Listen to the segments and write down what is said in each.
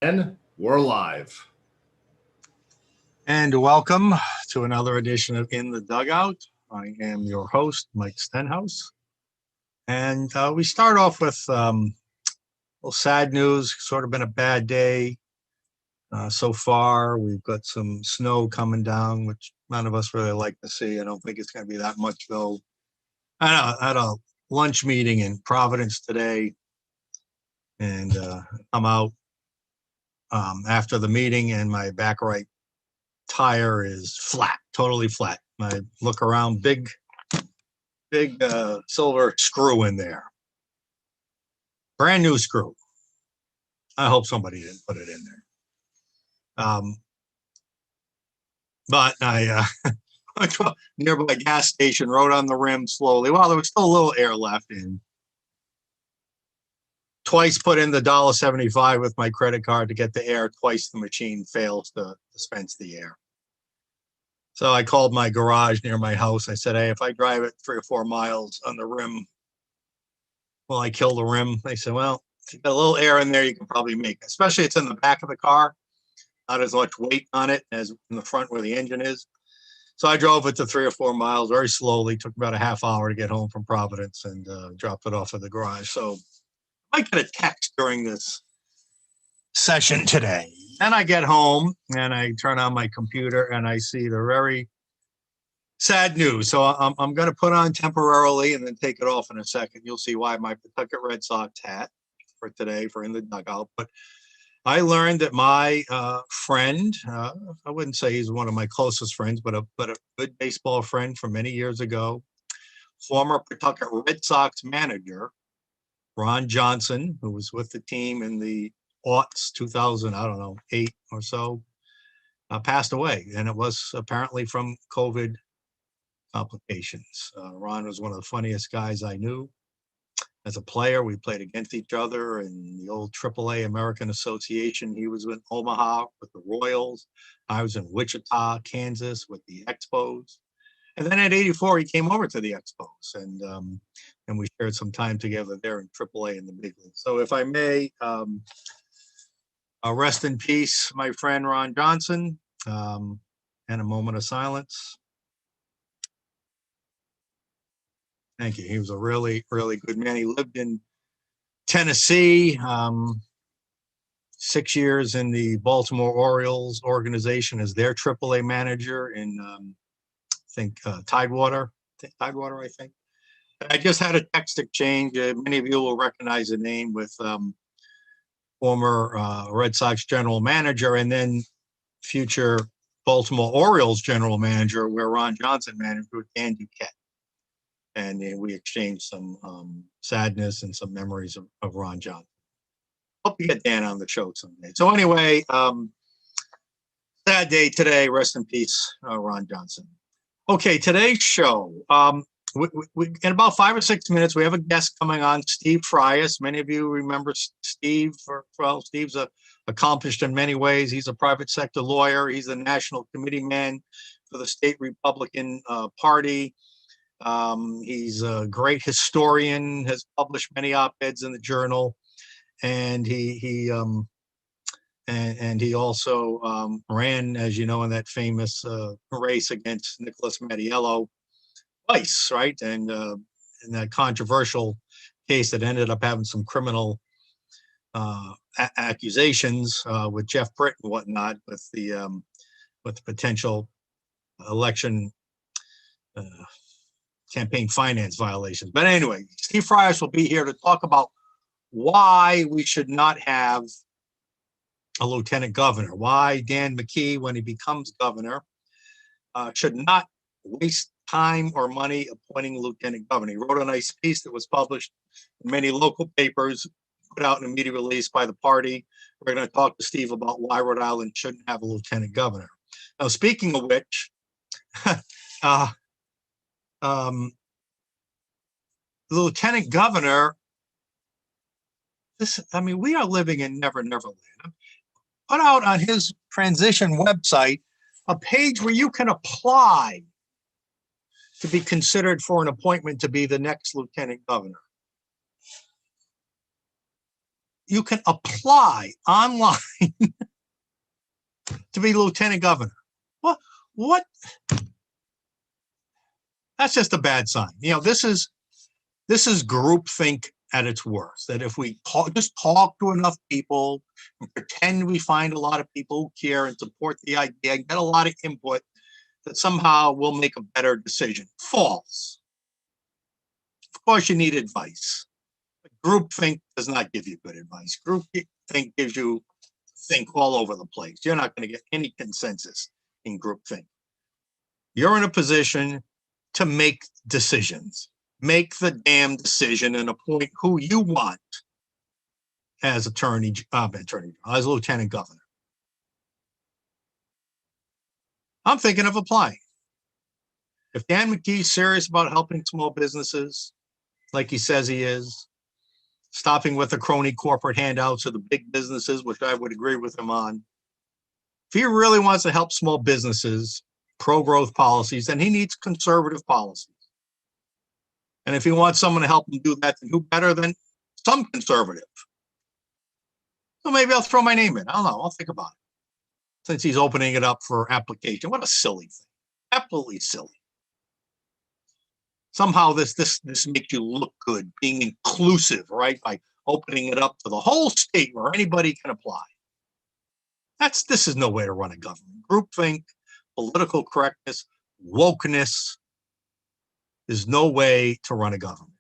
And we're live. And welcome to another edition of In the Dugout. I am your host, Mike Stenhouse. And we start off with a little sad news. Sort of been a bad day so far. We've got some snow coming down, which none of us really like to see. I don't think it's going to be that much, though. I had a lunch meeting in Providence today, and I'm out after the meeting, and my back right tire is flat, totally flat. I look around, big silver screw in there. Brand new screw. I hope somebody didn't put it in there. But I went to a nearby gas station, rode on the rim slowly. Well, there was still a little air left in. Twice put in the $1.75 with my credit card to get the air. Twice the machine fails to dispense the air. So I called my garage near my house. I said, hey, if I drive it 3 or 4 miles on the rim, will I kill the rim? They said, well, if you got a little air in there, you can probably make it. Especially it's in the back of the car. Not as much weight on it as in the front where the engine is. So I drove it to 3 or 4 miles very slowly. Took about a half hour to get home from Providence and dropped it off at the garage. So I might get a text during this session today. And I get home and I turn on my computer and I see the very sad news. So I'm going to put on temporarily and then take it off in a second. You'll see why my Pawtucket Red Sox hat for today for In the Dugout. But I learned that my friend, I wouldn't say he's one of my closest friends, but a good baseball friend from many years ago, former Pawtucket Red Sox manager, Ron Johnson, who was with the team in the aughts, 2008 or so, passed away. And it was apparently from COVID complications. Ron was one of the funniest guys I knew. As a player, we played against each other in the old AAA American Association. He was in Omaha with the Royals. I was in Wichita, Kansas with the Expos. And then at 84, he came over to the Expos, and we shared some time together there in AAA in the big league. So if I may, rest in peace, my friend Ron Johnson, and a moment of silence. Thank you. He was a really, really good man. He lived in Tennessee, 6 years in the Baltimore Orioles organization as their AAA manager in, I think, Tidewater, I think. I just had a text exchange. Many of you will recognize the name with former Red Sox general manager and then future Baltimore Orioles general manager, where Ron Johnson managed, with Dan Duquette. And we exchanged some sadness and some memories of Ron Johnson. Hope to get Dan on the show someday. So anyway, sad day today. Rest in peace, Ron Johnson. Okay, today's show. We in about 5 or 6 minutes, we have a guest coming on, Steve Frias. Many of you remember Steve. Steve's accomplished in many ways. He's a private sector lawyer. He's the national committee man for the state Republican Party. He's a great historian, has published many op-eds in the Journal, and he also ran, as you know, in that famous race against Nicholas Mattiello twice, right? And in that controversial case that ended up having some criminal accusations with Jeff Britt and whatnot, with the potential election campaign finance violations. But anyway, Steve Frias will be here to talk about why we should not have a lieutenant governor, why Dan McKee, when he becomes governor, should not waste time or money appointing a lieutenant governor. He wrote a nice piece that was published in many local papers, put out in a media release by the party. We're going to talk to Steve about why Rhode Island shouldn't have a lieutenant governor. Now, speaking of which, the lieutenant governor, we are living in Never Never Land. Put out on his transition website a page where you can apply to be considered for an appointment to be the next lieutenant governor. you can apply online to be lieutenant governor. What? That's just a bad sign. This is groupthink at its worst. That if we just talk to enough people and pretend we find a lot of people who care and support the idea, get a lot of input, that somehow we'll make a better decision. False. Of course, you need advice. But groupthink does not give you good advice. Groupthink gives you think all over the place. You're not going to get any consensus in groupthink. You're in a position to make decisions. Make the damn decision and appoint who you want as as lieutenant governor. I'm thinking of applying. If Dan McKee's serious about helping small businesses, like he says he is, stopping with the crony corporate handouts of the big businesses, which I would agree with him on. If he really wants to help small businesses, pro-growth policies, then he needs conservative policies. And if he wants someone to help him do that, then who better than some conservative? So maybe I'll throw my name in. I don't know. I'll think about it. Since he's opening it up for application. What a silly thing. Absolutely silly. Somehow this makes you look good, being inclusive, right? By opening it up to the whole state where anybody can apply. This is no way to run a government. Groupthink, political correctness, wokeness is no way to run a government.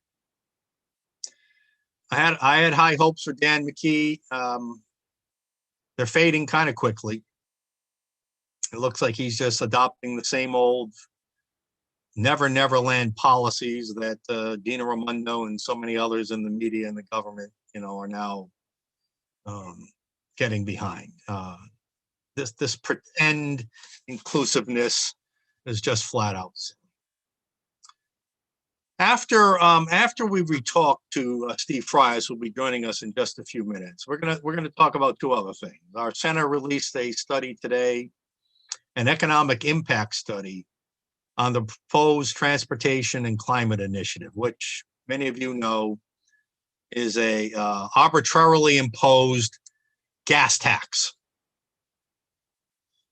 I had high hopes for Dan McKee. They're fading kind of quickly. It looks like he's just adopting the same old never land policies that Dina Raimondo and so many others in the media and the government, are now getting behind. This pretend inclusiveness is just flat out silly. After we talk to Steve Frias, who'll be joining us in just a few minutes, we're gonna talk about two other things. Our center released a study today, an economic impact study on the proposed transportation and climate initiative, which many of you know is a arbitrarily imposed gas tax,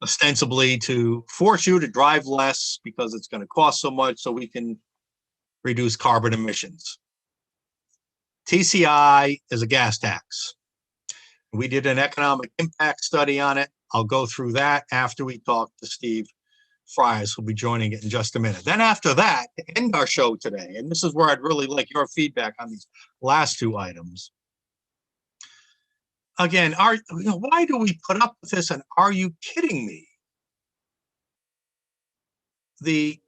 ostensibly to force you to drive less because it's going to cost so much so we can reduce carbon emissions. TCI is a gas tax. We did an economic impact study on it. I'll go through that after we talk to Steve Frias, who'll be joining it in just a minute. Then after that, to end our show today, and this is where I'd really like your feedback on these last two items. Again, why do we put up with this? And are you kidding me? The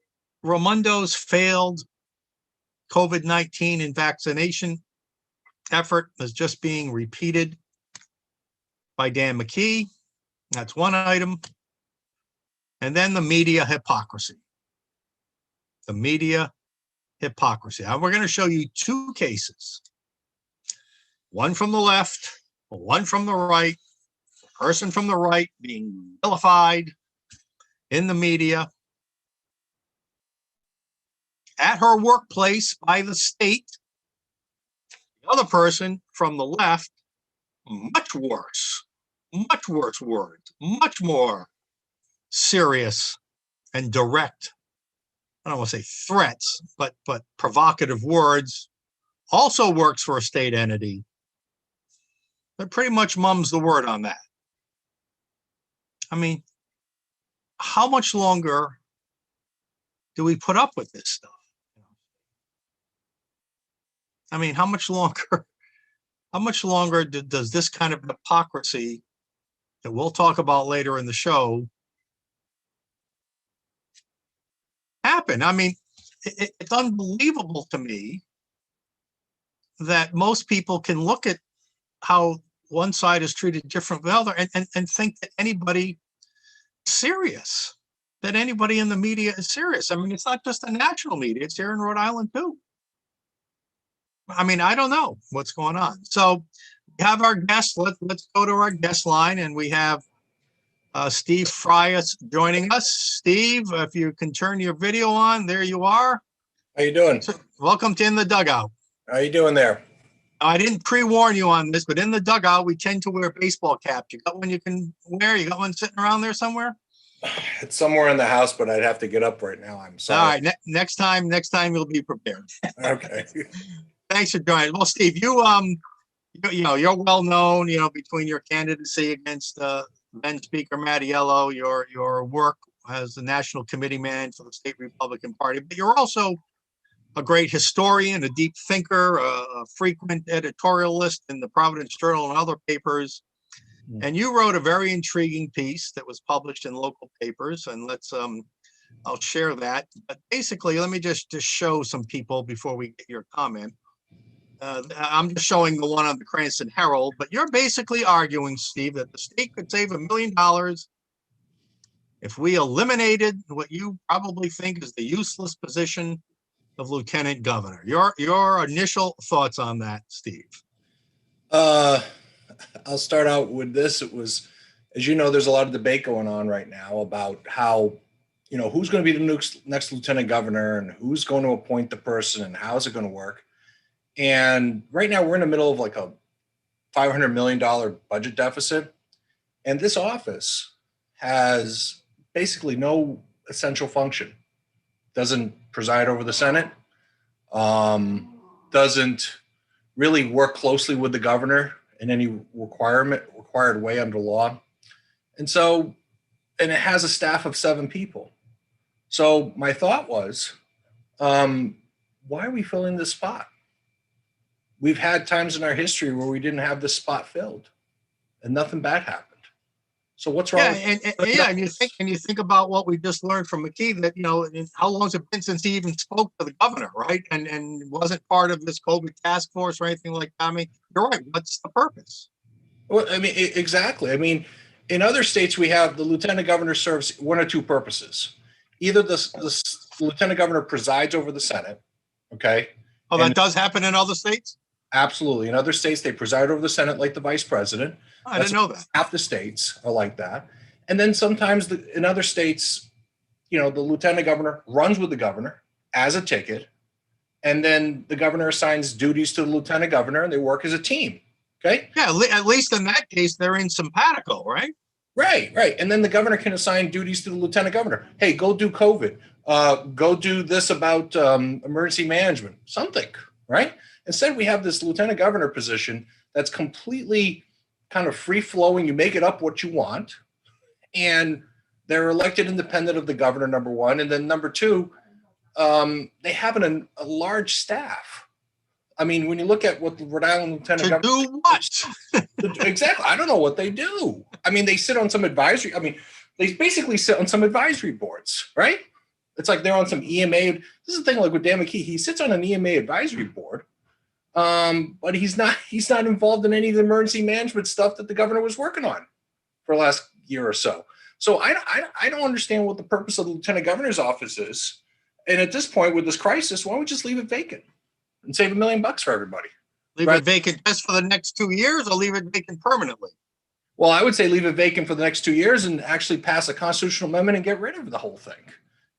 Raimondo's failed COVID-19 and vaccination effort is just being repeated by Dan McKee. That's one item. And then the media hypocrisy. The media hypocrisy. Now we're going to show you two cases. One from the left, one from the right. A person from the right being vilified in the media at her workplace by the state. The other person from the left, much worse words, much more serious and direct, I don't want to say threats, but provocative words, also works for a state entity, but pretty much mum's the word on that. I mean, how much longer do we put up with this stuff? I mean, how much longer does this kind of hypocrisy that we'll talk about later in the show happen? I mean, it's unbelievable to me that most people can look at how one side is treated different from the other and think that anybody serious, that anybody in the media is serious. I mean, it's not just the national media, it's here in Rhode Island too. I mean, I don't know what's going on. So we have our guest. Let's go to our guest line, and we have Steve Frias joining us. Steve, if you can turn your video on, there you are. How you doing? So, welcome to In the Dugout. How you doing there? I didn't pre-warn you on this, but in the dugout, we tend to wear baseball caps. You got one you can wear? You got one sitting around there somewhere? It's somewhere in the house, but I'd have to get up right now. I'm All sorry. right, next time you'll be prepared. Okay. Thanks for joining. Well, Steve, you're well known, between your candidacy against then Speaker Mattiello, your work as the national committee man for the state Republican Party, but you're also a great historian, a deep thinker, a frequent editorialist in the Providence Journal and other papers. And you wrote a very intriguing piece that was published in local papers. And I'll share that. But basically, let me just show some people before we get your comment. I'm just showing the one on the Cranston Herald, but you're basically arguing, Steve, that the state could save $1 million if we eliminated what you probably think is the useless position of lieutenant governor. Your initial thoughts on that, Steve? I'll start out with this. It was, as you know, there's a lot of debate going on right now about how, who's going to be the next lieutenant governor and who's going to appoint the person and how is it going to work. And right now we're in the middle of like a $500 million budget deficit. And this office has basically no essential function. Doesn't preside over the Senate, doesn't really work closely with the governor in any required way under law. And it has a staff of 7 people. So my thought was, why are we filling this spot? We've had times in our history where we didn't have this spot filled and nothing bad happened. So what's wrong? And you think about what we just learned from McKee, that how long has it been since he even spoke to the governor, right? And wasn't part of this COVID task force or anything like that. I mean, you're right. What's the purpose? Well, I mean, exactly. I mean, in other states, we have the lieutenant governor serves one or two purposes. Either the lieutenant governor presides over the Senate, okay? Oh, that does happen in other states? Absolutely. In other states, they preside over the Senate like the vice president. I didn't know that. Half the states are like that. And then sometimes in other states, the lieutenant governor runs with the governor as a ticket. And then the governor assigns duties to the lieutenant governor and they work as a team. Okay. Yeah. At least in that case, they're in simpatico, right? Right. And then the governor can assign duties to the lieutenant governor. Hey, go do COVID. Go do this about emergency management, something, right? Instead, we have this lieutenant governor position that's completely kind of free flowing. You make it up what you want. And they're elected independent of the governor, number one. And then number two, they have a large staff. I mean, when you look at what the Rhode Island lieutenant governor do what? Exactly. I don't know what they do. I mean, they sit on some advisory. I mean, they basically sit on some advisory boards, right? It's like they're on some EMA. This is the thing, like with Dan McKee, he sits on an EMA advisory board, but he's not involved in any of the emergency management stuff that the governor was working on for the last year or so. So I don't understand what the purpose of the lieutenant governor's office is. And at this point with this crisis, why don't we just leave it vacant and save $1 million for everybody? Leave it vacant just for the next 2 years or leave it vacant permanently? Well, I would say leave it vacant for the next 2 years and actually pass a constitutional amendment and get rid of the whole thing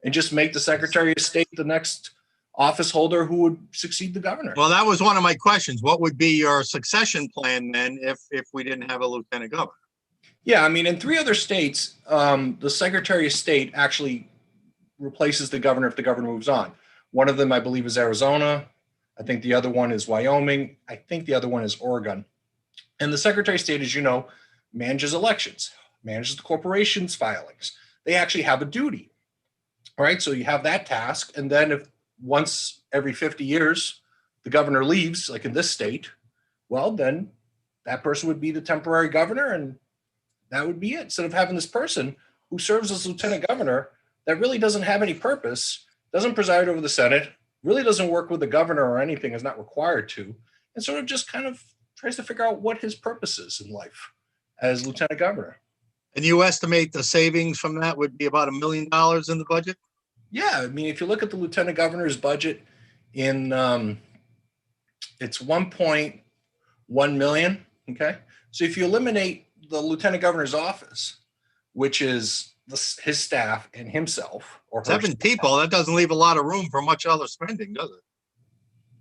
and just make the Secretary of State the next office holder who would succeed the governor. Well, that was one of my questions. What would be your succession plan then if we didn't have a lieutenant governor? Yeah, I mean, in 3 other states, the Secretary of State actually replaces the governor if the governor moves on. One of them, I believe, is Arizona. I think the other one is Wyoming. I think the other one is Oregon. And the Secretary of State, as you know, manages elections, manages the corporation's filings. They actually have a duty, right? So you have that task. And then if once every 50 years, the governor leaves, like in this state, well, then that person would be the temporary governor and that would be it. Instead of having this person who serves as lieutenant governor that really doesn't have any purpose, doesn't preside over the Senate, really doesn't work with the governor or anything, is not required to, and sort of just kind of tries to figure out what his purpose is in life as lieutenant governor. And you estimate the savings from that would be about $1 million in the budget? Yeah, I mean, if you look at the lieutenant governor's budget in, it's 1.1 million, okay? So if you eliminate the lieutenant governor's office, which is his staff and himself, or 7 people, that doesn't leave a lot of room for much other spending, does it?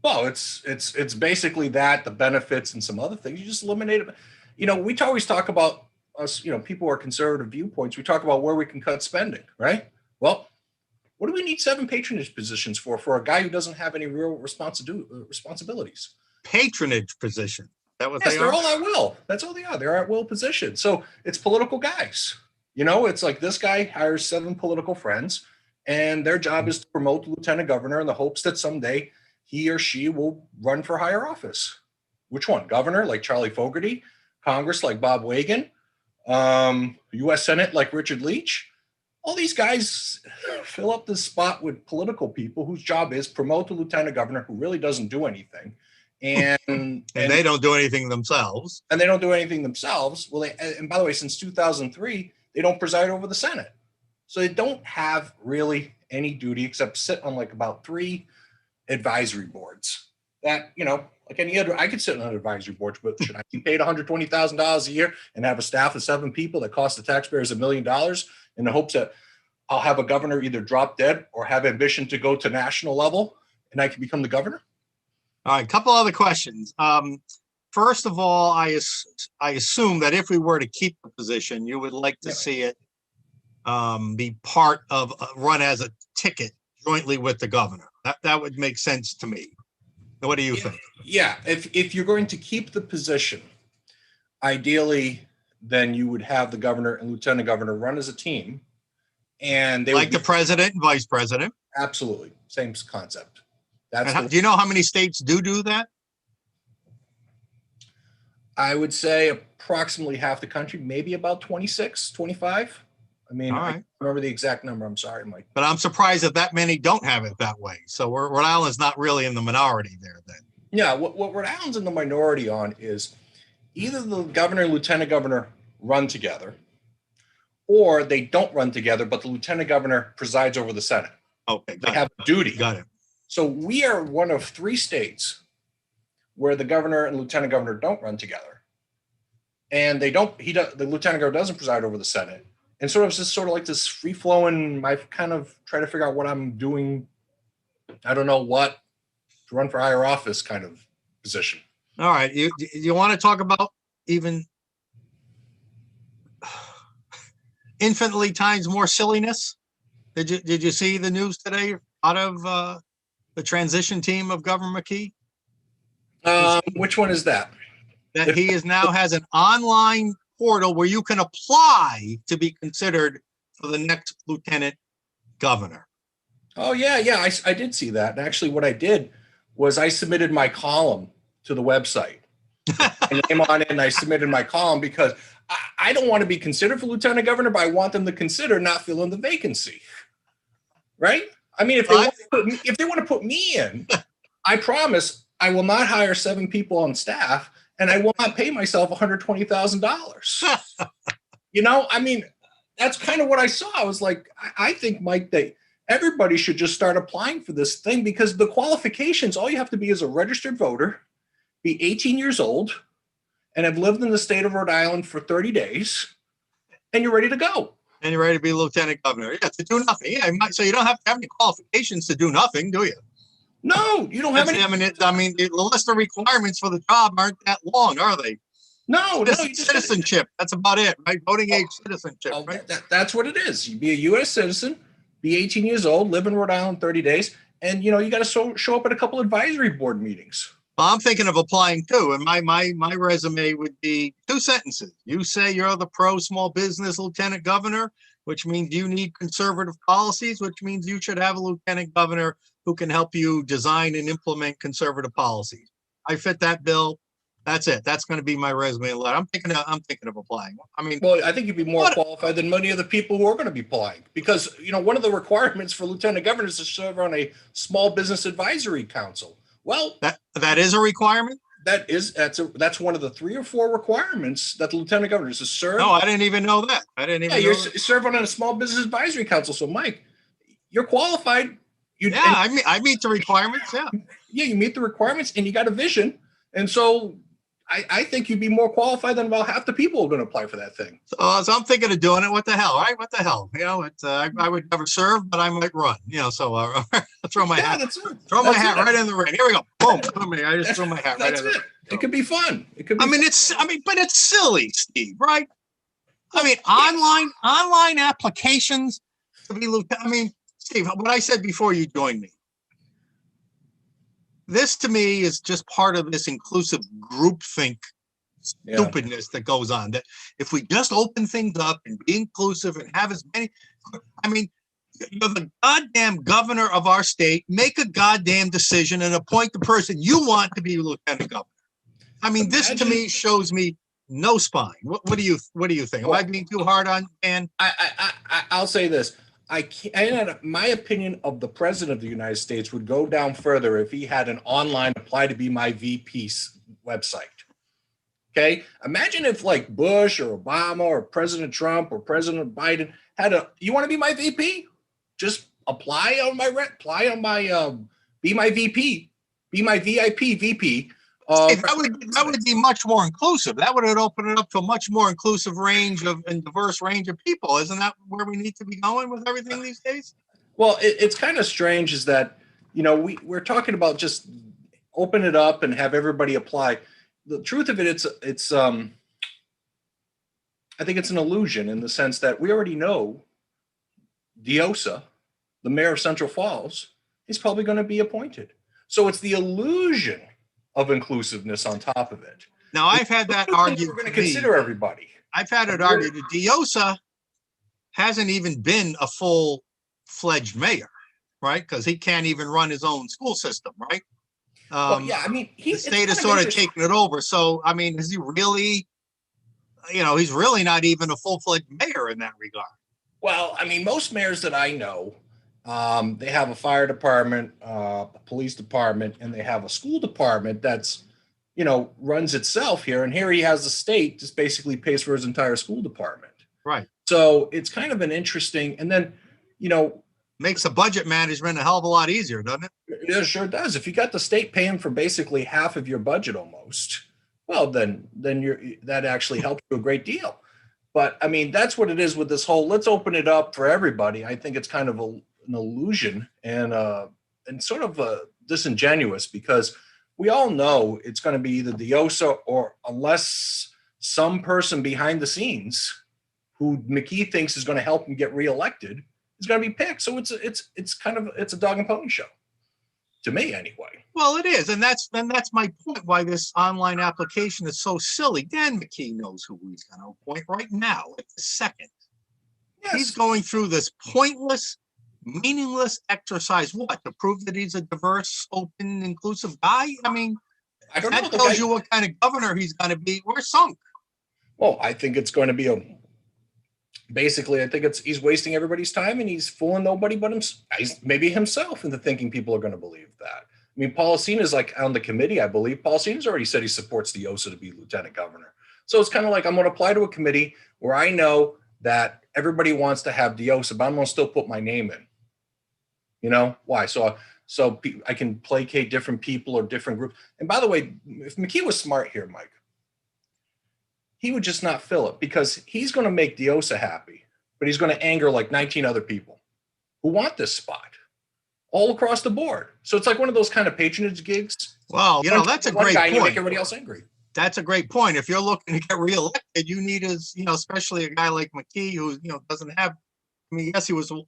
Well, it's basically that, the benefits and some other things. You just eliminate it. You know, we always talk about us, you know, people who are conservative viewpoints. We talk about where we can cut spending, right? Well, what do we need 7 patronage positions for a guy who doesn't have any real responsibilities? Patronage position. That what Yes, they they're are? all at will. That's all they are. They're at will positions. So it's political guys. You know, it's like this guy hires 7 political friends, and their job is to promote the lieutenant governor in the hopes that someday he or she will run for higher office. Which one? Governor like Charlie Fogarty, Congress like Bob Wagan, U.S. Senate like Richard Leach. All these guys fill up this spot with political people whose job is promote the lieutenant governor who really doesn't do anything. And They don't do anything themselves. and they don't do anything themselves. Well, and by the way, since 2003, they don't preside over the Senate. So they don't have really any duty except sit on like about 3 advisory boards that, you know, like any other, I could sit on an advisory board, but should I be paid $120,000 a year and have a staff of 7 people that cost the taxpayers $1 million in the hopes that I'll have a governor either drop dead or have ambition to go to national level and I can become the governor? All right, a couple other questions. First of all, I assume that if we were to keep the position, you would like to see it be part of run as a ticket jointly with the governor. That would make sense to me. What do you think? Yeah, if you're going to keep the position, ideally, then you would have the governor and lieutenant governor run as a team, and they Like would the president and vice president. absolutely same concept. Do you know how many states do that? I would say approximately half the country, maybe about 26, 25. I mean, All I right. don't remember the exact number. I'm sorry, Mike. But I'm surprised that many don't have it that way. So Rhode Island's not really in the minority there then. Yeah, what Rhode Island's in the minority on is either the governor and lieutenant governor run together, or they don't run together, but the lieutenant governor presides over the Senate. Okay, They have duty. Got it. So we are one of 3 states where the governor and lieutenant governor don't run together. And the lieutenant governor doesn't preside over the Senate. And sort of just sort of like this free flowing, I kind of try to figure out what I'm doing. I don't know what to run for higher office kind of position. All right. You want to talk about even infinitely times more silliness? Did you see the news today out of the transition team of Governor McKee? Which one is that? That he now has an online portal where you can apply to be considered for the next lieutenant governor. Oh, yeah. I did see that. And actually, what I did was I submitted my column to the website. I came on in and I submitted my column because I don't want to be considered for lieutenant governor, but I want them to consider not filling the vacancy. Right? I mean, if they want to put me in, I promise I will not hire 7 people on staff and I will not pay myself $120,000. You know, I mean, that's kind of what I saw. I was like, I think, Mike, that everybody should just start applying for this thing because the qualifications, all you have to be is a registered voter, be 18 years old, and have lived in the state of Rhode Island for 30 days, and you're ready to go. And you're ready to be lieutenant governor. Yeah, to do nothing. Yeah, so you don't have to have any qualifications to do nothing, do you? No, you don't have any. I mean, the list of requirements for the job aren't that long, are they? No, you just citizenship. That's about it, right? Voting age citizenship, right? That's what it is. You be a U.S. citizen, be 18 years old, live in Rhode Island 30 days, and you got to show up at a couple advisory board meetings. Well, I'm thinking of applying too, and my resume would be 2 sentences. You say you're the pro small business lieutenant governor, which means you need conservative policies, which means you should have a lieutenant governor who can help you design and implement conservative policies. I fit that bill. That's it. That's going to be my resume letter. I'm thinking of applying. I mean, well, I think you'd be more qualified than many of the people who are going to be applying because one of the requirements for lieutenant governor is to serve on a small business advisory council. Well, that is a requirement. That's one of the 3 or 4 requirements that the lieutenant governor is to serve. No, I didn't even know that. You're serving on a small business advisory council. So, Mike, you're qualified. I meet the requirements. Yeah. Yeah, you meet the requirements, and you got a vision. And so, I think you'd be more qualified than about half the people who are going to apply for that thing. So I'm thinking of doing it. What the hell, right? What the hell? I would never serve, but I might run. So I'll throw my hat. That's it. Throw my That's hat it. right in the ring. Here we go. Boom. I just threw my hat right That's in the it. ring. It could be fun. It could be. But it's silly, Steve, right? Yes. Online applications to be lieutenant. Steve, what I said before you joined me. This to me is just part of this inclusive groupthink stupidness that goes on. That if we just open things up and be inclusive and have as many, you're the goddamn governor of our state. Make a goddamn decision and appoint the person you want to be lieutenant governor. This to me shows me no spine. What do you think? Am I being too hard on Dan? I'll say this. My opinion of the president of the United States would go down further if he had an online apply to be my VP website. Okay. Imagine if like Bush or Obama or President Trump or President Biden you want to be my VP? Just apply on my be my VP, be my VIP VP. That would be much more inclusive. That would open it up to a much more inclusive range and diverse range of people. Isn't that where we need to be going with everything these days? Well, it's kind of strange is that, we're talking about just open it up and have everybody apply. The truth of it, it's I think it's an illusion in the sense that we already know Diosa, the mayor of Central Falls, is probably going to be appointed. So it's the illusion of inclusiveness on top of it. Now, I've had that argued. We're going to consider everybody. I've had it argued that Diosa hasn't even been a full-fledged mayor, right? Because he can't even run his own school system, right? The state has sort of taken it over. So, is he really, he's really not even a full-fledged mayor in that regard. Well, most mayors that I know, they have a fire department, a police department, and they have a school department that's, runs itself here. And here he has the state just basically pays for his entire school department. Right. So it's kind of an interesting, and then, makes the budget management a hell of a lot easier, doesn't it? It sure does. If you got the state paying for basically half of your budget almost, well, then that actually helps you a great deal. But that's what it is with this whole, let's open it up for everybody. I think it's kind of an illusion and sort of disingenuous because we all know it's going to be either Diosa or unless some person behind the scenes who McKee thinks is going to help him get reelected is going to be picked. So it's a dog and pony show to me anyway. Well, it is. And that's my point why this online application is so silly. Dan McKee knows who he's going to appoint right now at the second. Yes. He's going through this pointless, meaningless exercise. What? To prove that he's a diverse, open, inclusive guy? I don't know. That tells you what kind of governor he's going to be. We're sunk. Well, I think it's going to be he's wasting everybody's time and he's fooling nobody but maybe himself into thinking people are going to believe that. Policina's like on the committee, I believe. Policina's already said he supports Diosa to be lieutenant governor. So it's kind of like I'm going to apply to a committee where I know that everybody wants to have Diosa, but I'm going to still put my name in. Why? So I can placate different people or different groups. And by the way, if McKee was smart here, Mike, he would just not fill it because he's going to make Diosa happy, but he's going to anger like 19 other people who want this spot all across the board. So it's like one of those kind of patronage gigs. Well, that's a great point. Make everybody else angry. That's a great point. If you're looking to get reelected, you need especially a guy like McKee who, doesn't have, yes, he was a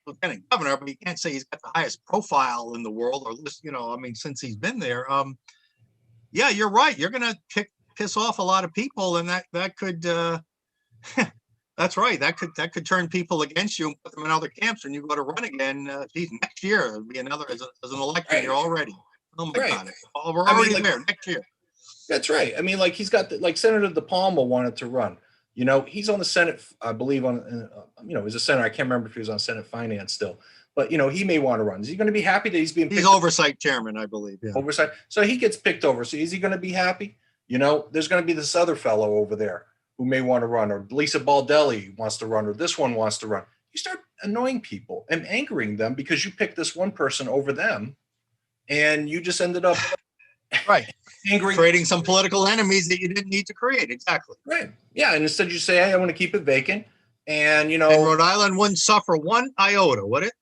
lieutenant governor, but you can't say he's got the highest profile in the world or this, since he's been there. Yeah, you're right. You're going to piss off a lot of people, and that could that's right. That could turn people against you and put them in other camps, and you go to run again. Next year it'll be another as an election year already. Oh my God! We're already there next year. That's right. He's got Senator DePalma wanted to run. He's on the Senate, I believe he's a senator. I can't remember if he was on Senate Finance still, but he may want to run. Is he going to be happy that he's being picked? He's oversight chairman, I believe. Yeah. Oversight. So he gets picked over. So is he going to be happy? There's going to be this other fellow over there who may want to run, or Lisa Baldelli wants to run, or this one wants to run. You start annoying people and angering them because you picked this one person over them, and you just ended up Right. angry. Creating some political enemies that you didn't need to create. Exactly. Right. Yeah. And instead you say, hey, I want to keep it vacant. And, And Rhode Island wouldn't suffer one iota, would it?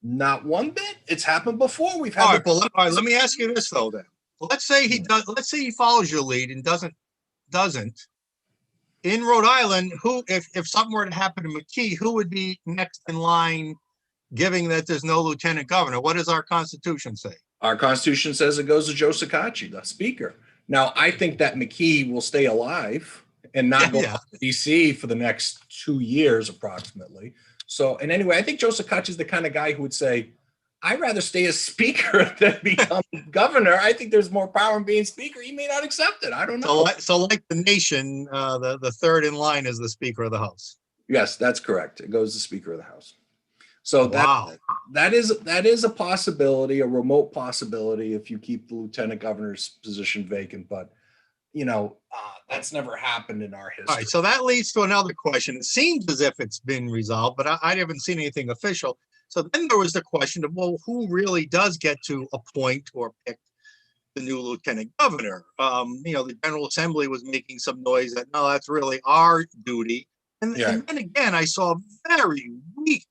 not one bit. It's happened before. We've All had right, well, all right, let me ask you this though. Then let's say he does. Let's say he follows your lead and doesn't. In Rhode Island, who, if something were to happen to McKee, who would be next in line, given that there's no lieutenant governor? What does our Constitution say? Our Constitution says it goes to Joe Sacacci, the Speaker. Now, I think that McKee will stay alive and not go to DC for the next 2 years, approximately. So, and anyway, I think Joe Sacacci is the kind of guy who would say, I'd rather stay as Speaker than become governor. I think there's more power in being Speaker. He may not accept it. I don't know. So like the nation, the third in line is the Speaker of the House. Yes, that's correct. It goes to Speaker of the House. So Wow. that is a possibility, a remote possibility, if you keep the lieutenant governor's position vacant. But that's never happened in our history. All right, so that leads to another question. It seems as if it's been resolved, but I haven't seen anything official. So then there was the question of, well, who really does get to appoint or pick the new lieutenant governor? The General Assembly was making some noise that, no, that's really our duty. And then again, I saw a very weak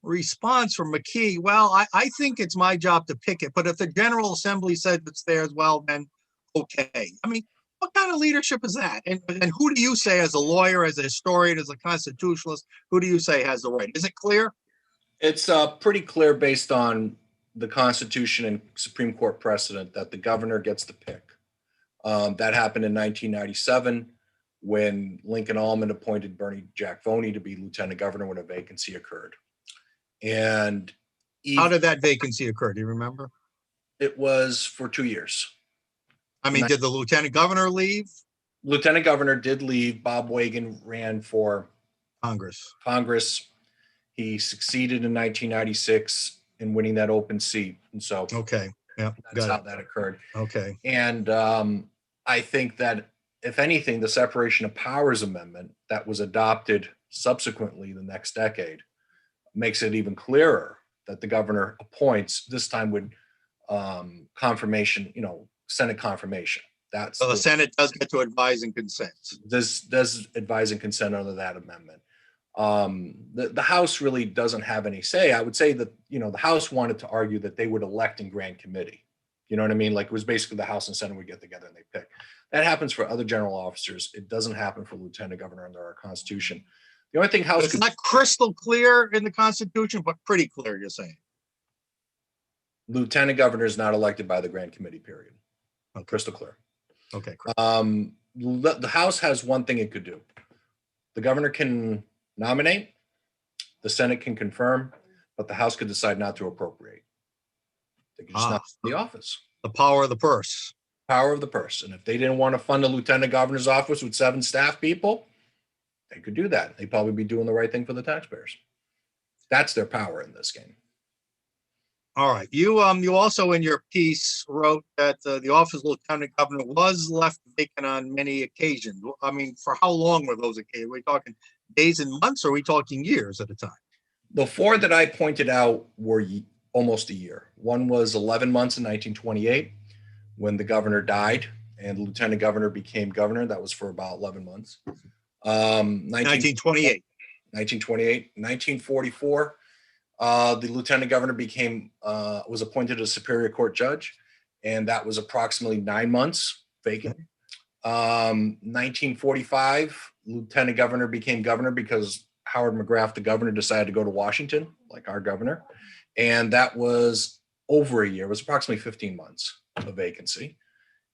response from McKee. Well, I think it's my job to pick it, but if the General Assembly said it's theirs, well, then okay. I mean, what kind of leadership is that? And who do you say, as a lawyer, as a historian, as a constitutionalist, who do you say has the right? Is it clear? It's pretty clear based on the Constitution and Supreme Court precedent that the governor gets to pick. That happened in 1997 when Lincoln Almond appointed Bernie Jack Voney to be lieutenant governor when a vacancy occurred. And how did that vacancy occur? Do you remember? It was for 2 years. I mean, did the lieutenant governor leave? Lieutenant governor did leave. Bob Wagon ran for Congress. He succeeded in 1996 in winning that open seat. And so that's how that occurred. Okay. And I think that, if anything, the separation of powers amendment that was adopted subsequently the next decade makes it even clearer that the governor appoints, this time with confirmation, Senate confirmation. So the Senate does get to advise and consent. This does advise and consent under that amendment. The House really doesn't have any say. I would say that, the House wanted to argue that they would elect in grand committee. You know what I mean? Like, it was basically the House and Senate would get together and they pick. That happens for other general officers. It doesn't happen for lieutenant governor under our Constitution. The only thing House... It's not crystal clear in the Constitution, but pretty clear, you're saying. Lieutenant governor is not elected by the grand committee, period. Okay. Crystal clear. Okay. The House has one thing it could do. The governor can nominate, the Senate can confirm, but the House could decide not to appropriate. They can just not the office. The power of the purse. Power of the purse. And if they didn't want to fund a lieutenant governor's office with 7 staff people, they could do that. They'd probably be doing the right thing for the taxpayers. That's their power in this game. All right. You also in your piece wrote that the office of lieutenant governor was left vacant on many occasions. I mean, for how long were those occasions? Are we talking days and months, or are we talking years at a time? The 4 that I pointed out were almost a year. One was 11 months in 1928 when the governor died and the lieutenant governor became governor. That was for about 11 months. 1928. 1944. The lieutenant governor was appointed a superior court judge, and that was approximately 9 months vacant. 1945, lieutenant governor became governor because Howard McGrath, the governor, decided to go to Washington, like our governor, and that was over a year. It was approximately 15 months of vacancy.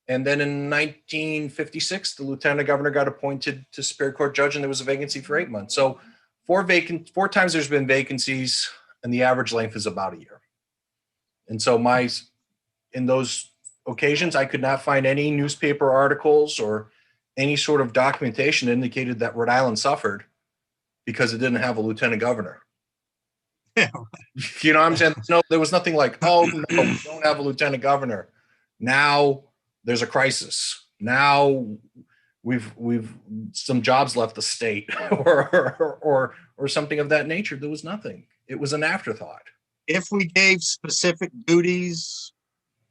And then in 1956, the lieutenant governor got appointed to superior court judge, and there was a vacancy for 8 months. So 4 times there's been vacancies, and the average length is about a year. And so in those occasions, I could not find any newspaper articles or any sort of documentation that indicated that Rhode Island suffered because it didn't have a lieutenant governor. Yeah. You know what I'm saying? No, there was nothing like, oh, no, we don't have a lieutenant governor. Now there's a crisis. Now we've some jobs left the state or something of that nature. There was nothing. It was an afterthought. If we gave specific duties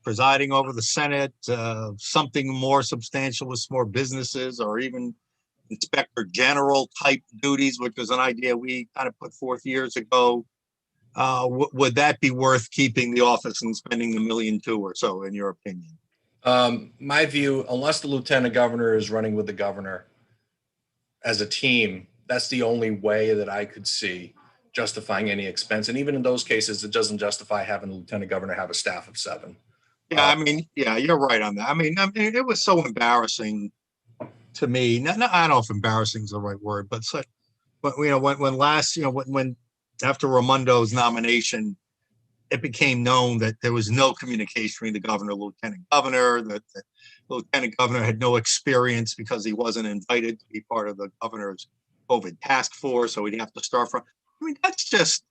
presiding over the Senate, something more substantial with more businesses, or even inspector general type duties, which was an idea we kind of put forth years ago. Would that be worth keeping the office and spending $1.2 million or so, in your opinion? My view, unless the lieutenant governor is running with the governor as a team, that's the only way that I could see justifying any expense. And even in those cases, it doesn't justify having the lieutenant governor have a staff of 7. Yeah, I mean, yeah, you're right on that. I mean, it was so embarrassing to me. I don't know if embarrassing is the right word, but when after Raimondo's nomination, it became known that there was no communication between the governor and lieutenant governor, that the lieutenant governor had no experience because he wasn't invited to be part of the governor's COVID task force, so he'd have to start from. I mean, that's just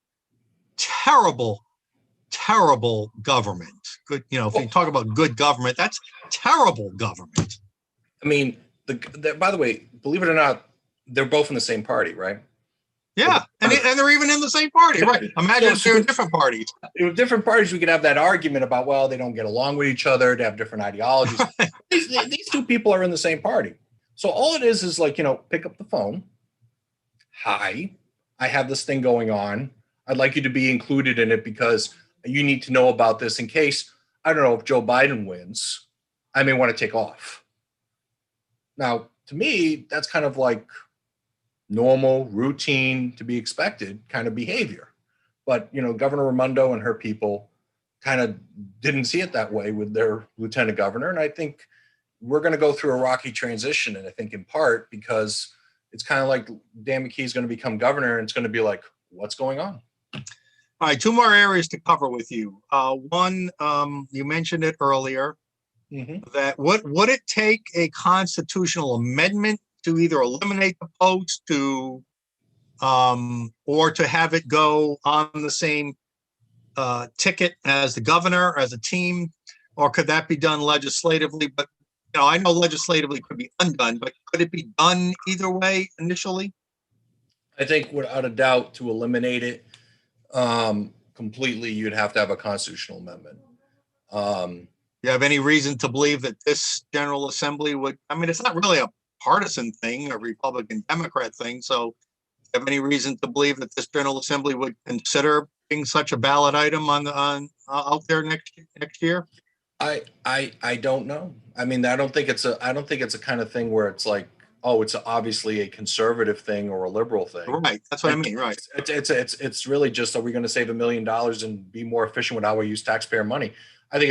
terrible, terrible government. Good, if you talk about good government, that's terrible government. I mean, by the way, believe it or not, they're both in the same party, right? Yeah, and they're even in the same party, right? Imagine if they're in different parties. With different parties, we could have that argument about, well, they don't get along with each other, they have different ideologies. These two people are in the same party. So all it is like, pick up the phone. Hi, I have this thing going on. I'd like you to be included in it because you need to know about this in case, I don't know, if Joe Biden wins, I may want to take off. Now, to me, that's kind of like normal, routine, to be expected kind of behavior. But, Governor Raimondo and her people kind of didn't see it that way with their lieutenant governor. And I think we're going to go through a rocky transition. And I think in part because it's kind of like Dan McKee is going to become governor and it's going to be like, what's going on? All right, 2 more areas to cover with you. One, you mentioned it earlier, that would it take a constitutional amendment to either eliminate the post or to have it go on the same ticket as the governor, as a team, or could that be done legislatively? But I know legislatively could be undone, but could it be done either way initially? I think without a doubt, to eliminate it completely, you'd have to have a constitutional amendment. You have any reason to believe that this General Assembly would? I mean, it's not really a partisan thing, a Republican Democrat thing. So, do you have any reason to believe that this General Assembly would consider being such a ballot item out there next year? I don't know. I mean, I don't think it's a kind of thing where it's like, oh, it's obviously a conservative thing or a liberal thing. Right. That's what I mean. Right. It's really just, are we going to save $1 million and be more efficient with how we use taxpayer money? I think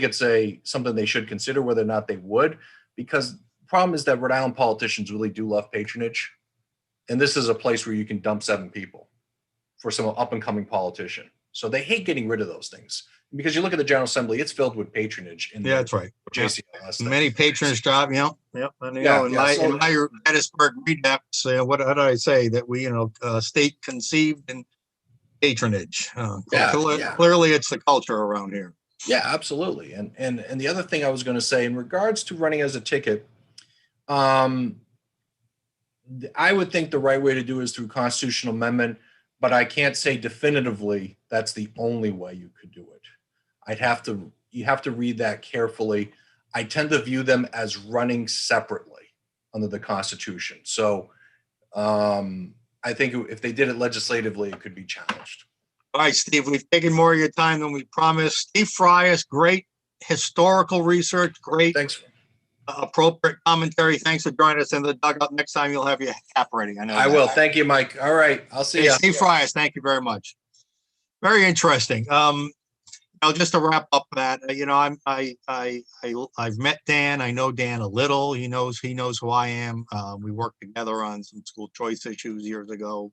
it's something they should consider whether or not they would, because the problem is that Rhode Island politicians really do love patronage. And this is a place where you can dump 7 people for some up and coming politician. So they hate getting rid of those things. Because you look at the General Assembly, it's filled with patronage. Yeah, that's right. JCLS. Many patronage jobs, Yep. And, in my Gettysburg Redux, what did I say? That we, state conceived in patronage. Clearly, it's the culture around here. Yeah, absolutely. And the other thing I was going to say in regards to running as a ticket, I would think the right way to do it is through constitutional amendment, but I can't say definitively that's the only way you could do it. You have to read that carefully. I tend to view them as running separately under the Constitution. So I think if they did it legislatively, it could be challenged. All right, Steve, we've taken more of your time than we promised. Steve Frias, great historical research, great. Thanks. Appropriate commentary. Thanks for joining us in the dugout. Next time you'll have your cap ready. I will. Thank you, Mike. All right. I'll see you. Steve Frias, thank you very much. Very interesting. Just to wrap up that, I've met Dan. I know Dan a little. He knows who I am. We worked together on some school choice issues years ago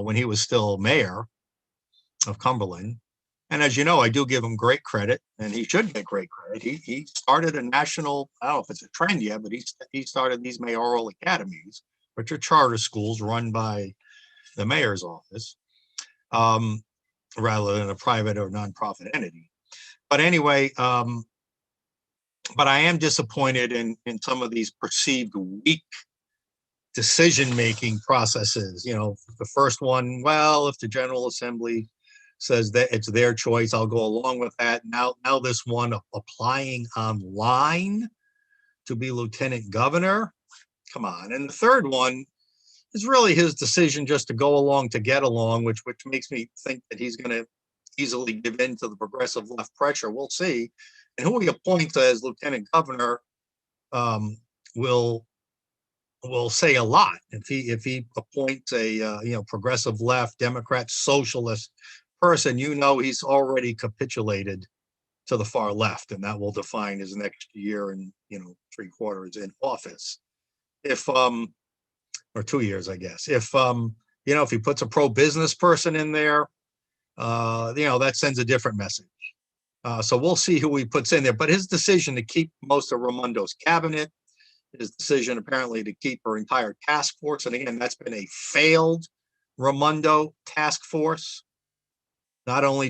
when he was still mayor of Cumberland. And as you know, I do give him great credit, and he should get great credit. He started a national, I don't know if it's a trend yet, but he started these mayoral academies, which are charter schools run by the mayor's office, rather than a private or nonprofit entity. But anyway, but I am disappointed in some of these perceived weak decision-making processes. The first one, well, if the General Assembly says that it's their choice. I'll go along with that. Now this one applying online to be lieutenant governor. Come on. And the third one is really his decision just to go along to get along, which makes me think that he's going to easily give in to the progressive left pressure. We'll see. And who he appoints as lieutenant governor will say a lot. If he appoints a progressive left Democrat socialist person, he's already capitulated to the far left, and that will define his next year and 3/4 in office. If or 2 years, I guess. If if he puts a pro-business person in there, that sends a different message. So we'll see who he puts in there. But his decision to keep most of Raimondo's cabinet, his decision apparently to keep her entire task force, and again, that's been a failed Raimondo task force. Not only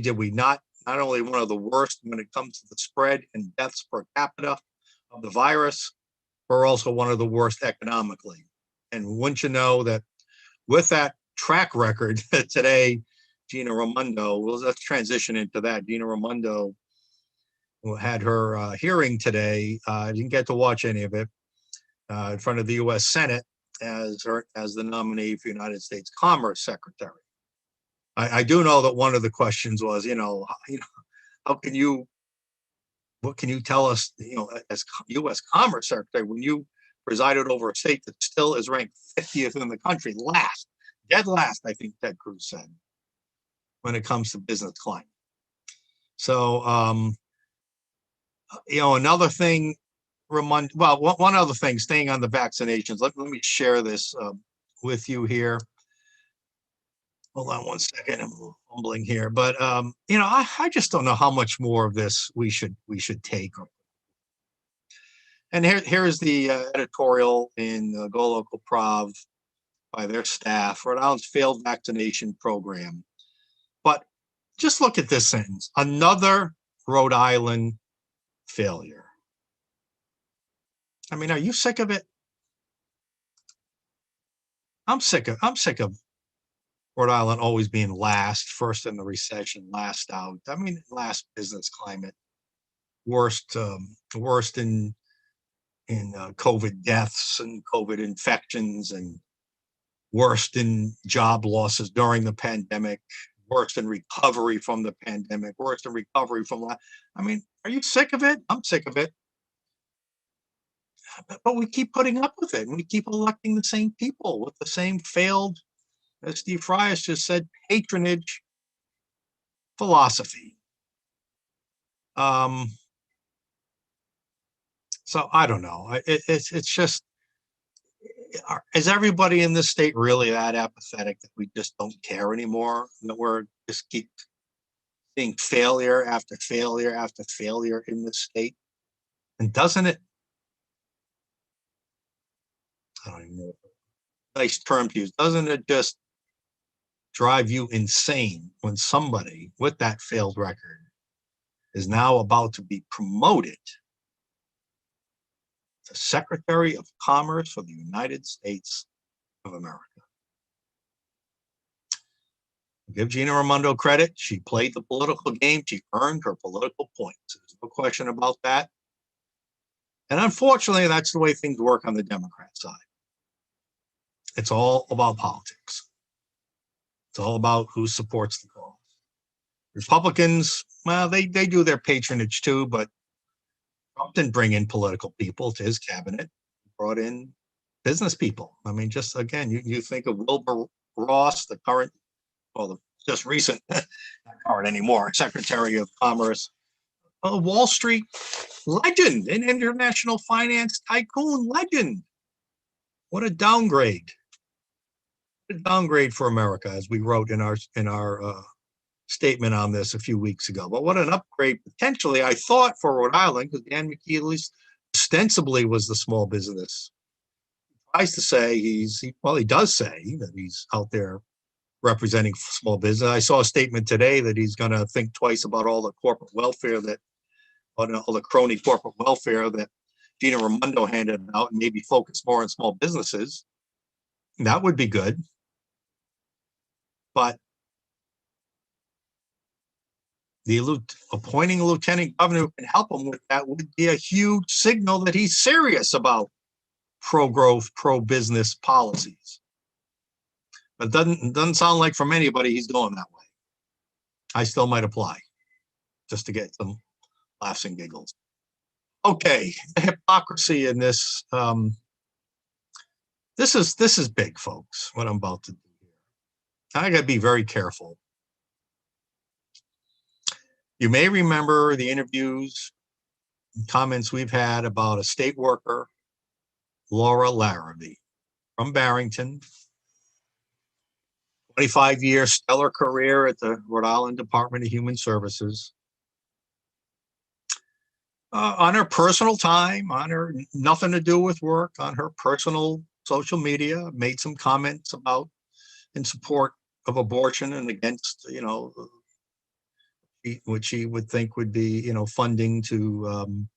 one of the worst when it comes to the spread and deaths per capita of the virus, we're also one of the worst economically. And wouldn't you know that with that track record today, Gina Raimondo, well, let's transition into that. Gina Raimondo had her hearing today. I didn't get to watch any of it in front of the U.S. Senate as the nominee for United States Commerce Secretary. I do know that one of the questions was, what can you tell us, as U.S. Commerce Secretary, when you presided over a state that still is ranked 50th in the country, dead last, I think Ted Cruz said, when it comes to business climate. So, another thing, one other thing, staying on the vaccinations, let me share this with you here. Hold on one second, I'm fumbling here, but I just don't know how much more of this we should take. And here's the editorial in Go Local Prov by their staff: Rhode Island's failed vaccination program. But just look at this sentence: another Rhode Island failure. I mean, are you sick of it? I'm sick of Rhode Island always being first in the recession, last out. I mean, last business climate, worst in COVID deaths and COVID infections, and worst in job losses during the pandemic, worst in recovery from the pandemic, worst in recovery from. I mean, are you sick of it? I'm sick of it. But we keep putting up with it, and we keep electing the same people with the same failed, as Steve Frias just said, patronage philosophy. So I don't know. It's just, is everybody in this state really that apathetic that we just don't care anymore? That we're just keep seeing failure after failure after failure in this state? And doesn't it? I don't even know. Nice term to use. Doesn't it just drive you insane when somebody with that failed record is now about to be promoted to Secretary of Commerce for the United States of America? Give Gina Raimondo credit. She played the political game. She earned her political points. There's no question about that. And unfortunately, that's the way things work on the Democrat side. It's all about politics. It's all about who supports the cause. Republicans, well, they do their patronage too, but Trump didn't bring in political people to his cabinet. He brought in business people. I mean, just again, you think of Wilbur Ross, the current, the just recent, not current anymore, Secretary of Commerce, a Wall Street legend, an international finance tycoon legend. What a downgrade. A downgrade for America, as we wrote in our statement on this a few weeks ago. But what an upgrade potentially, I thought, for Rhode Island, because Dan McKee at least ostensibly was the small business. He tries to say he does say that he's out there representing small business. I saw a statement today that he's going to think twice about all the corporate welfare all the crony corporate welfare that Gina Raimondo handed out, and maybe focus more on small businesses. That would be good. But appointing a lieutenant governor who can help him with that would be a huge signal that he's serious about pro-growth, pro-business policies. But doesn't sound like from anybody he's going that way. I still might apply just to get some laughs and giggles. Okay, the hypocrisy in this. This is big, folks, what I'm about to do here. I got to be very careful. You may remember the interviews and comments we've had about a state worker, Laura Larrabee from Barrington, 25-year stellar career at the Rhode Island Department of Human Services. On her personal time, on her nothing to do with work, on her personal social media, made some comments about in support of abortion and against, what she would think would be, funding to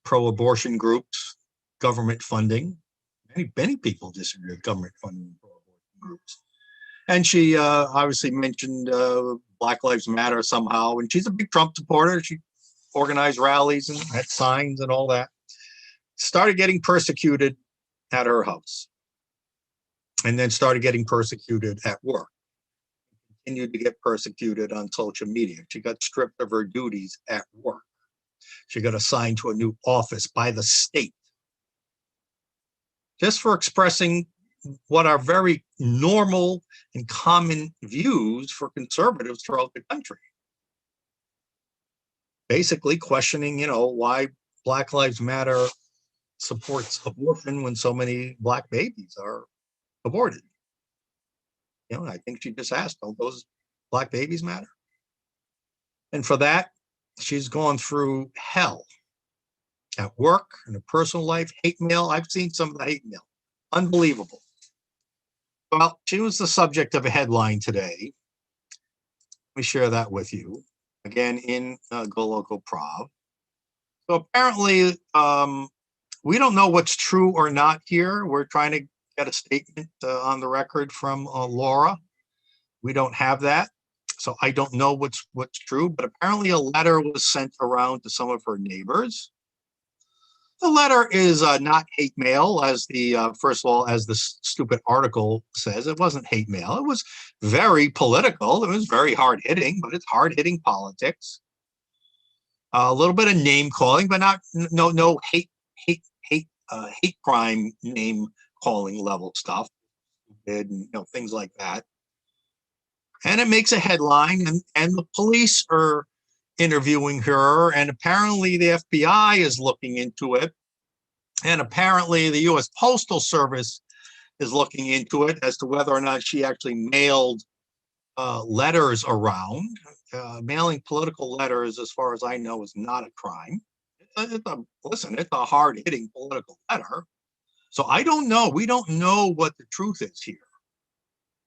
pro-abortion groups, government funding. Many people disagree with government funding pro-abortion groups. And she obviously mentioned Black Lives Matter somehow, and she's a big Trump supporter. She organized rallies and had signs and all that. Started getting persecuted at her house, and then started getting persecuted at work. Continued to get persecuted on social media. She got stripped of her duties at work. She got assigned to a new office by the state just for expressing what are very normal and common views for conservatives throughout the country. Basically questioning, why Black Lives Matter supports abortion when so many Black babies are aborted. I think she just asked, don't those Black babies matter? And for that, she's gone through hell at work, in her personal life, hate mail. I've seen some of the hate mail. Unbelievable. Well, she was the subject of a headline today. Let me share that with you. Again, in Go Local Prov. So apparently, we don't know what's true or not here. We're trying to get a statement on the record from Laura. We don't have that. So I don't know what's true, but apparently a letter was sent around to some of her neighbors. The letter is not hate mail, as first of all, as the stupid article says. It wasn't hate mail. It was very political. It was very hard hitting, but it's hard hitting politics. A little bit of name calling, but no hate crime name calling level stuff, and things like that. And it makes a headline, and the police are interviewing her, and apparently the FBI is looking into it, and apparently the U.S. Postal Service is looking into it as to whether or not she actually mailed letters around. Mailing political letters, as far as I know, is not a crime. It's a hard-hitting political letter. So I don't know. We don't know what the truth is here.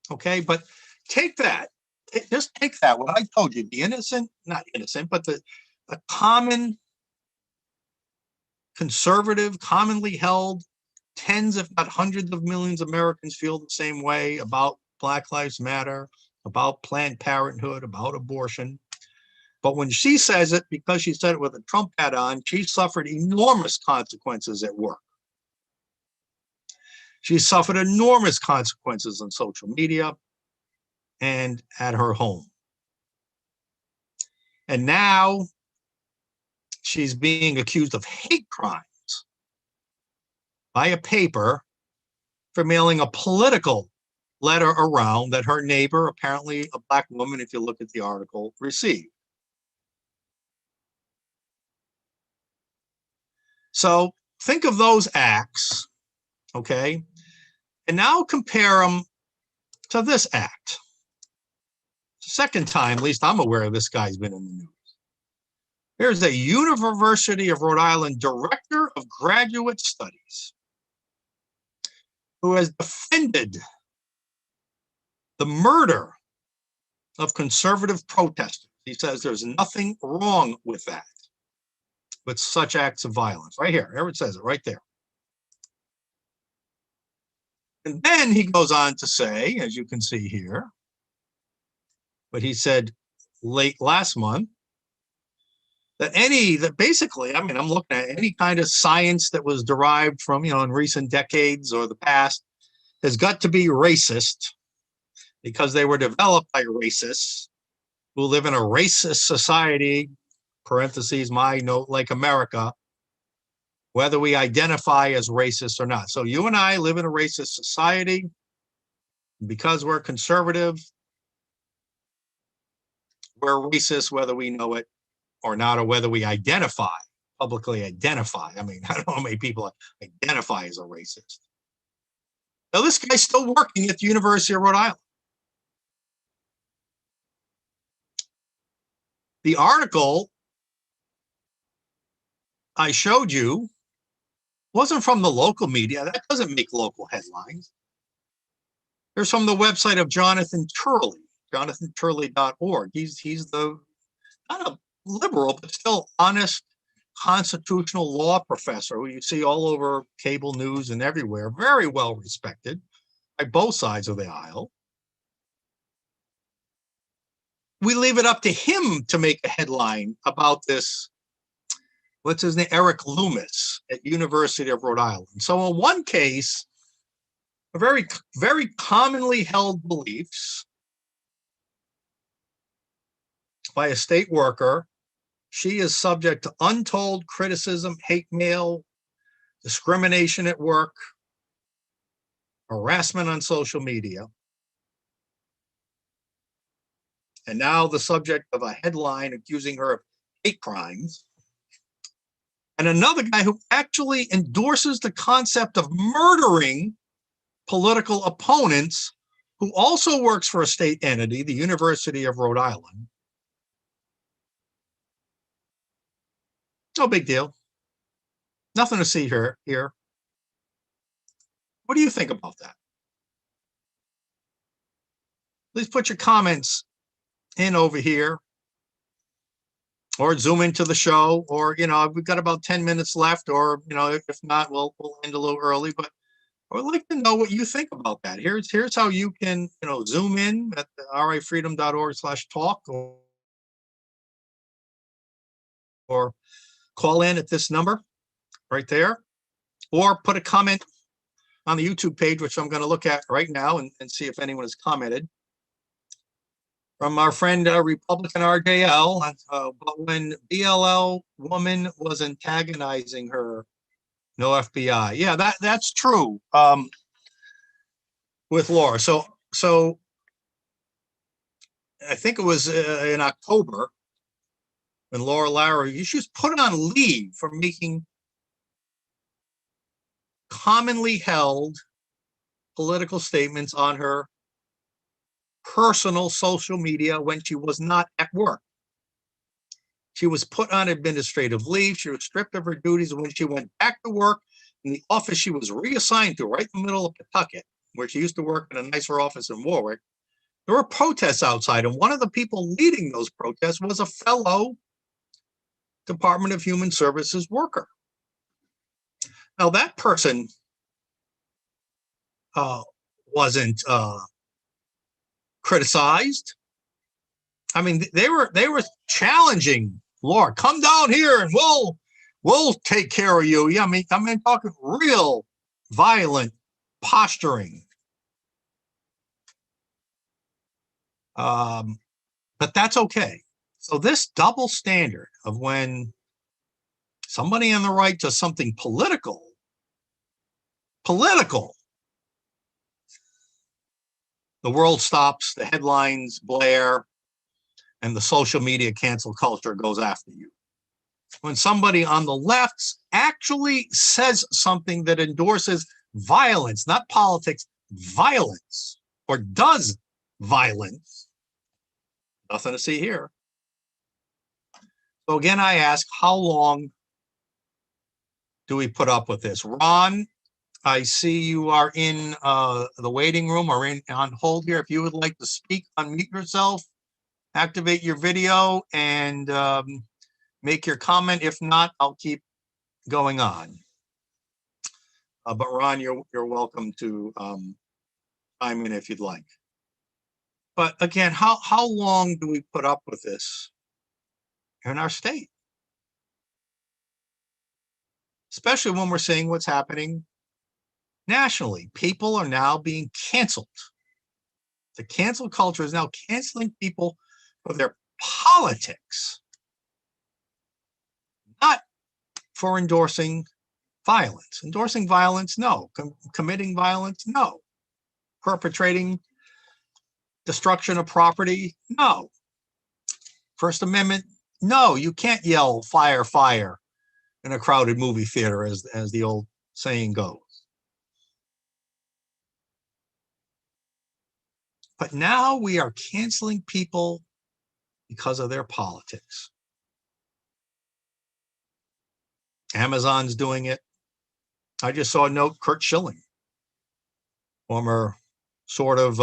Okay, but take that. Just take that. What I told you, not innocent, but the common conservative, commonly held, tens if not hundreds of millions of Americans feel the same way about Black Lives Matter, about Planned Parenthood, about abortion. But when she says it, because she said it with a Trump hat on, she suffered enormous consequences at work. She suffered enormous consequences on social media and at her home. And now she's being accused of hate crimes by a paper for mailing a political letter around that her neighbor, apparently a Black woman, if you look at the article, received. So think of those acts, okay? And now compare them to this act. Second time, at least I'm aware of, this guy's been in the news. Here's a University of Rhode Island director of graduate studies who has defended the murder of conservative protesters. He says there's nothing wrong with that, with such acts of violence. Right here, it says it right there. And then he goes on to say, as you can see here, but he said late last month, that basically, I mean, I'm looking at any kind of science that was derived from, in recent decades or the past has got to be racist because they were developed by racists who live in a racist society, parentheses, my note, like America, whether we identify as racist or not. So you and I live in a racist society. Because we're conservative, we're racist, whether we know it or not, or whether we publicly identify. I mean, I don't know how many people identify as a racist. Now, this guy's still working at the University of Rhode Island. The article I showed you wasn't from the local media. That doesn't make local headlines. There's from the website of Jonathan Turley, jonathanturley.org. He's the, not a liberal, but still honest constitutional law professor who you see all over cable news and everywhere, very well respected by both sides of the aisle. We leave it up to him to make a headline about this, what's his name, Eric Loomis at University of Rhode Island. So in one case, a very, very commonly held beliefs by a state worker. She is subject to untold criticism, hate mail, discrimination at work, harassment on social media. And now the subject of a headline accusing her of hate crimes. And another guy who actually endorses the concept of murdering political opponents, who also works for a state entity, the University of Rhode Island. No big deal. Nothing to see here. What do you think about that? Please put your comments in over here, or zoom into the show, or, we've got about 10 minutes left, or, if not, we'll end a little early, but I would like to know what you think about that. Here's how you can, zoom in at rafreedom.org/talk, or call in at this number right there, or put a comment on the YouTube page, which I'm going to look at right now and see if anyone has commented. From our friend Republican RJL, but when BLL woman was antagonizing her, no FBI. Yeah, that's true. With Laura. So I think it was in October when Laura Larry, she was put on leave for making commonly held political statements on her personal social media when she was not at work. She was put on administrative leave. She was stripped of her duties. And when she went back to work in the office she was reassigned to, right in the middle of Pawtucket, where she used to work in a nicer office in Warwick, there were protests outside. And one of the people leading those protests was a fellow Department of Human Services worker. Now, that person wasn't criticized. I mean, they were challenging Laura, come down here and we'll take care of you. Yeah, I mean talking real violent posturing. But that's okay. So this double standard of when somebody on the right does something political, the world stops, the headlines blare, and the social media cancel culture goes after you. When somebody on the left actually says something that endorses violence, not politics, violence, or does violence, nothing to see here. So again, I ask, how long do we put up with this? Ron, I see you are in the waiting room or on hold here. If you would like to speak, unmute yourself, activate your video, and make your comment. If not, I'll keep going on. But Ron, you're welcome to chime in if you'd like. But again, how long do we put up with this in our state? especially when we're seeing what's happening nationally. People are now being canceled. The cancel culture is now canceling people for their politics, not for endorsing violence. Endorsing violence, no. Committing violence, no. Perpetrating destruction of property, no. First Amendment, no. You can't yell fire, fire in a crowded movie theater, as the old saying goes. But now we are canceling people because of their politics. Amazon's doing it. I just saw a note, Kurt Schilling, former sort of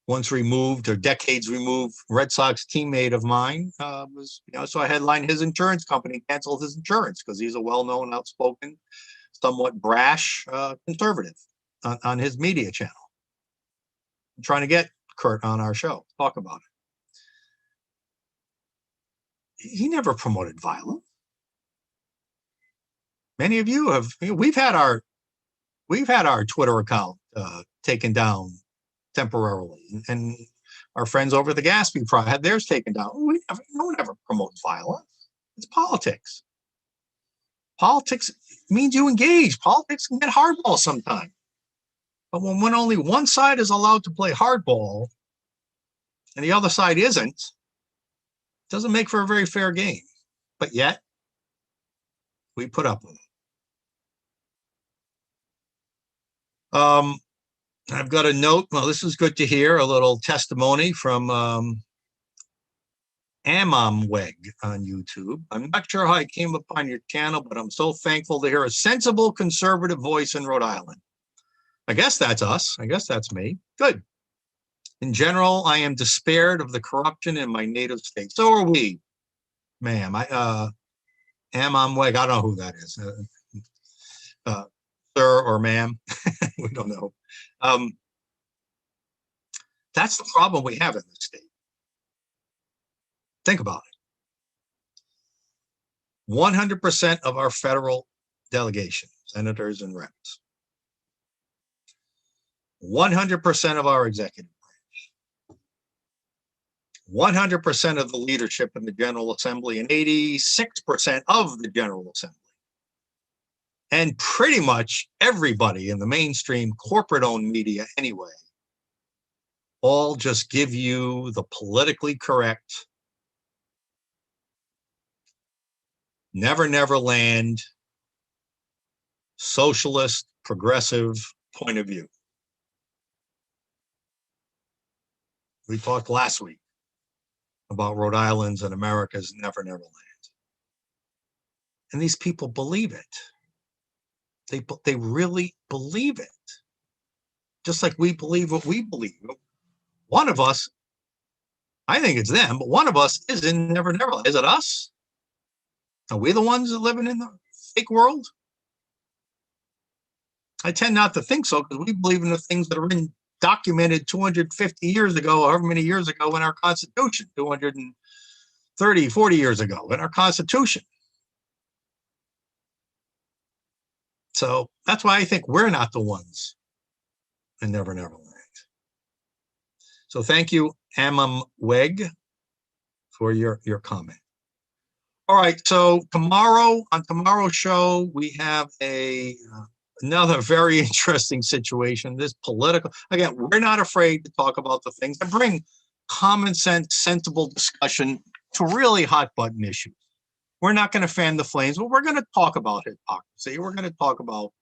once removed or decades removed Red Sox teammate of mine, so I headlined his insurance company canceled his insurance because he's a well-known, outspoken, somewhat brash conservative on his media channel. I'm trying to get Kurt on our show, talk about it. He never promoted violence. Many of you have, we've had our Twitter account taken down temporarily, and our friends over at the Gatsby Pride had theirs taken down. No one ever promotes violence. It's politics. Politics means you engage. Politics can get hardball sometimes. But when only one side is allowed to play hardball and the other side isn't, it doesn't make for a very fair game. But yet, we put up with it. I've got a note. Well, this is good to hear. A little testimony from Amamweg on YouTube. I'm not sure how I came upon your channel, but I'm so thankful to hear a sensible conservative voice in Rhode Island. I guess that's us. I guess that's me. Good. In general, I am despaired of the corruption in my native state. So are we, ma'am. Amamweg, I don't know who that is. Sir or ma'am, we don't know. That's the problem we have in this state. Think about it. 100% of our federal delegation, senators and reps, 100% of our executive branch, 100% of the leadership in the General Assembly, and 86% of the General Assembly. And pretty much everybody in the mainstream corporate-owned media anyway, all just give you the politically correct, never land, socialist, progressive point of view. We talked last week about Rhode Island's and America's never land. And these people believe it. They really believe it. Just like we believe what we believe. One of us, I think it's them, but one of us is in never land. Is it us? Are we the ones that living in the fake world? I tend not to think so because we believe in the things that are documented 250 years ago, however many years ago in our Constitution, 230, 40 years ago in our Constitution. So that's why I think we're not the ones in never land. So thank you, Amamweg, for your comment. All right, so on tomorrow's show, we have another very interesting situation. This political, again, we're not afraid to talk about the things that bring common sense, sensible discussion to really hot button issues. We're not going to fan the flames, but we're going to talk about hypocrisy. We're going to talk about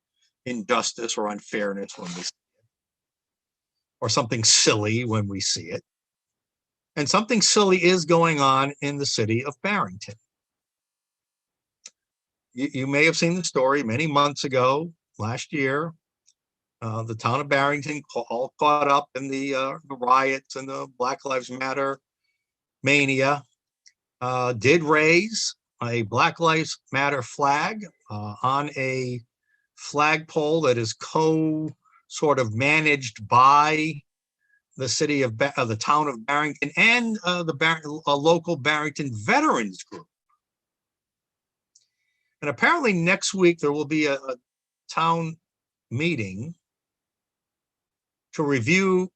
injustice or unfairness when we see it, or something silly when we see it. And something silly is going on in the city of Barrington. You may have seen the story many months ago, last year. The town of Barrington, all caught up in the riots and the Black Lives Matter mania, did raise a Black Lives Matter flag on a flagpole that is sort of managed by the city of the town of Barrington and a local Barrington veterans group. And apparently next week there will be a town meeting to review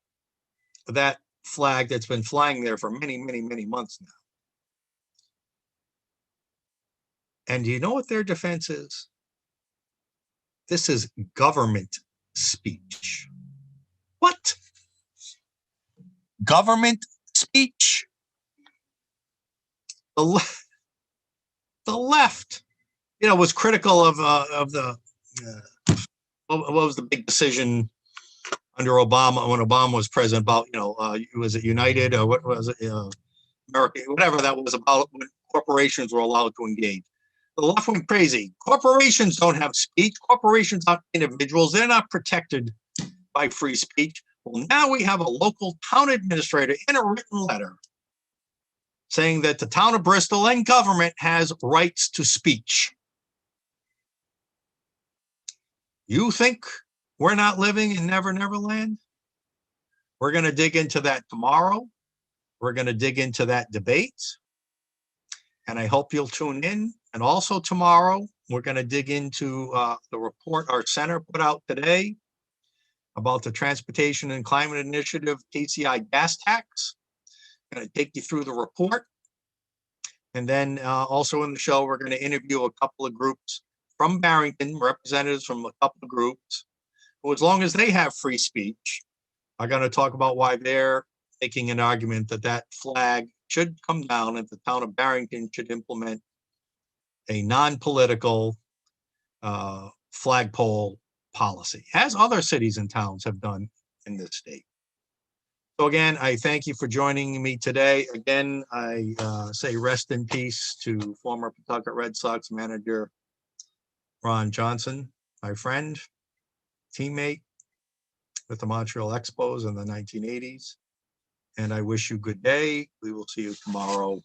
that flag that's been flying there for many, many, many months now. And do you know what their defense is? This is government speech. What? Government speech? The left, was critical of the what was the big decision under Obama when Obama was president about was it United or what was it America, whatever that was about when corporations were allowed to engage. The left went crazy. Corporations don't have speech. Corporations aren't individuals. They're not protected by free speech. Well, now we have a local town administrator in a written letter saying that the town of Bristol and government has rights to speech. You think we're not living in Never Never Land? We're going to dig into that tomorrow. We're going to dig into that debate. And I hope you'll tune in. And also tomorrow, we're going to dig into the report our center put out today about the Transportation and Climate Initiative TCI gas tax. I'm going to take you through the report. And then also in the show, we're going to interview a couple of groups from Barrington, representatives from a couple of groups, who, as long as they have free speech, are going to talk about why they're making an argument that that flag should come down and the town of Barrington should implement a non-political flagpole policy, as other cities and towns have done in this state. So again, I thank you for joining me today. Again, I say rest in peace to former Pawtucket Red Sox manager Ron Johnson, my friend, teammate with the Montreal Expos in the 1980s. And I wish you good day. We will see you tomorrow